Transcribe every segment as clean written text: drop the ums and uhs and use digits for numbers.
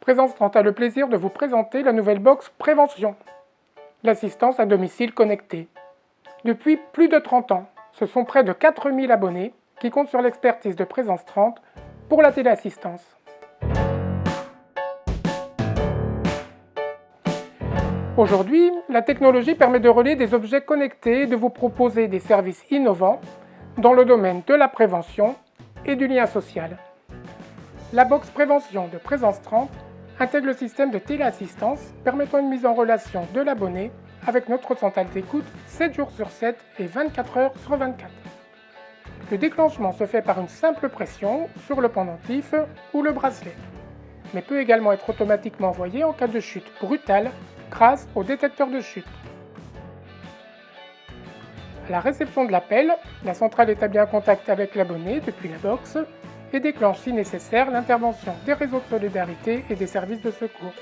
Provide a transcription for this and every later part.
Présence 30 a le plaisir de vous présenter la nouvelle box Prévention, l'assistance à domicile connectée. Depuis plus de 30 ans, ce sont près de 4000 abonnés qui comptent sur l'expertise de Présence 30 pour la téléassistance. Aujourd'hui, la technologie permet de relier des objets connectés et de vous proposer des services innovants dans le domaine de la prévention et du lien social. La box Prévention de Présence 30 intègre le système de téléassistance permettant une mise en relation de l'abonné avec notre centrale d'écoute 7 jours sur 7 et 24 heures sur 24. Le déclenchement se fait par une simple pression sur le pendentif ou le bracelet, mais peut également être automatiquement envoyé en cas de chute brutale grâce au détecteur de chute. À la réception de l'appel, la centrale établit un contact avec l'abonné depuis la box et déclenche si nécessaire l'intervention des réseaux de solidarité et des services de secours.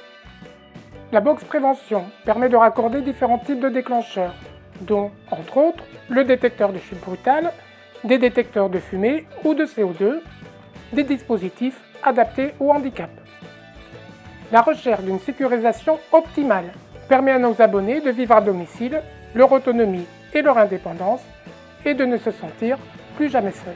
La box Prévention permet de raccorder différents types de déclencheurs, dont, entre autres, le détecteur de chute brutale, des détecteurs de fumée ou de CO2, des dispositifs adaptés au handicap. La recherche d'une sécurisation optimale permet à nos abonnés de vivre à domicile leur autonomie et leur indépendance et de ne se sentir plus jamais seuls.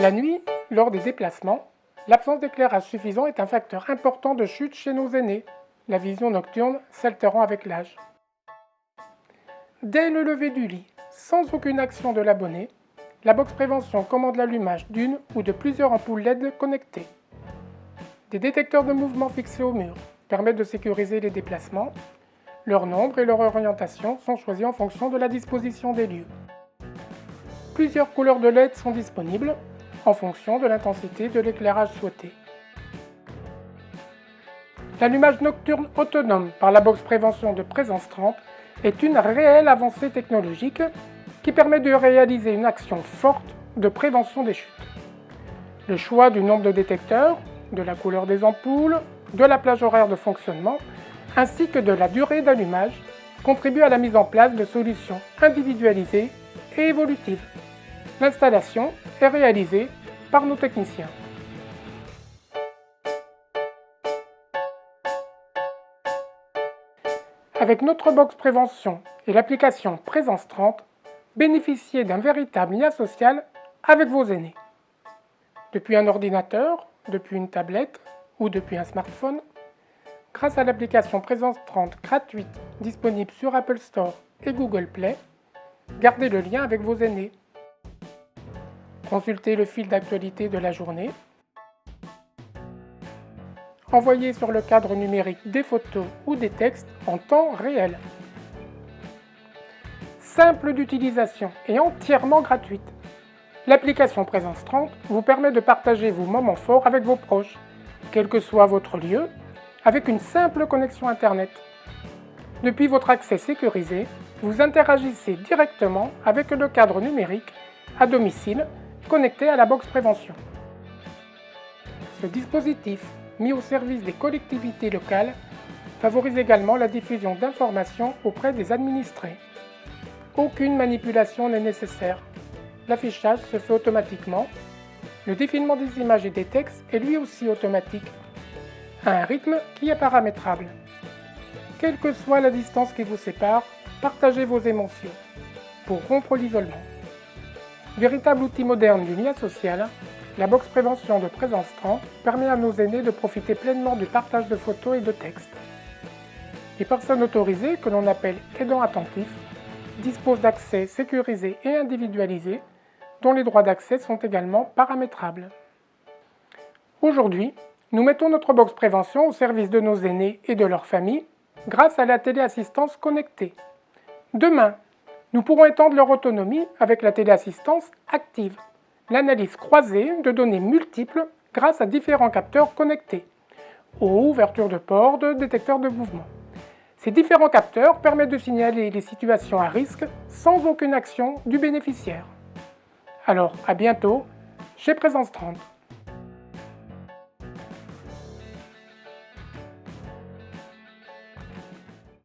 La nuit, lors des déplacements, l'absence d'éclairage suffisant est un facteur important de chute chez nos aînés, la vision nocturne s'altérant avec l'âge. Dès le lever du lit, sans aucune action de l'abonné, la box Prévention commande l'allumage d'une ou de plusieurs ampoules LED connectées. Des détecteurs de mouvement fixés au mur permettent de sécuriser les déplacements. Leur nombre et leur orientation sont choisis en fonction de la disposition des lieux. Plusieurs couleurs de LED sont disponibles en fonction de l'intensité de l'éclairage souhaité. L'allumage nocturne autonome par la box Prévention de Présence 30 est une réelle avancée technologique qui permet de réaliser une action forte de prévention des chutes. Le choix du nombre de détecteurs, de la couleur des ampoules, de la plage horaire de fonctionnement, ainsi que de la durée d'allumage, contribue à la mise en place de solutions individualisées et évolutives. L'installation est réalisée par nos techniciens. Avec notre box Prévention et l'application Présence 30, bénéficiez d'un véritable lien social avec vos aînés. Depuis un ordinateur, depuis une tablette ou depuis un smartphone, grâce à l'application Présence 30 gratuite disponible sur Apple Store et Google Play, gardez le lien avec vos aînés. Consultez le fil d'actualité de la journée. Envoyez sur le cadre numérique des photos ou des textes en temps réel. Simple d'utilisation et entièrement gratuite, l'application Présence 30 vous permet de partager vos moments forts avec vos proches, quel que soit votre lieu, avec une simple connexion Internet. Depuis votre accès sécurisé, vous interagissez directement avec le cadre numérique à domicile connecté à la box Prévention. Ce dispositif, mis au service des collectivités locales, favorise également la diffusion d'informations auprès des administrés. Aucune manipulation n'est nécessaire. L'affichage se fait automatiquement. Le défilement des images et des textes est lui aussi automatique, à un rythme qui est paramétrable. Quelle que soit la distance qui vous sépare, partagez vos émotions pour rompre l'isolement. Véritable outil moderne du lien social, la box Prévention de Présence 30 permet à nos aînés de profiter pleinement du partage de photos et de textes. Les personnes autorisées, que l'on appelle aidants attentifs, disposent d'accès sécurisé et individualisé, dont les droits d'accès sont également paramétrables. Aujourd'hui, nous mettons notre box Prévention au service de nos aînés et de leurs familles grâce à la téléassistance connectée. Demain, nous pourrons étendre leur autonomie avec la téléassistance active, l'analyse croisée de données multiples grâce à différents capteurs connectés, aux ouvertures de ports de détecteurs de mouvement. Ces différents capteurs permettent de signaler les situations à risque sans aucune action du bénéficiaire. Alors, à bientôt chez Présence 30.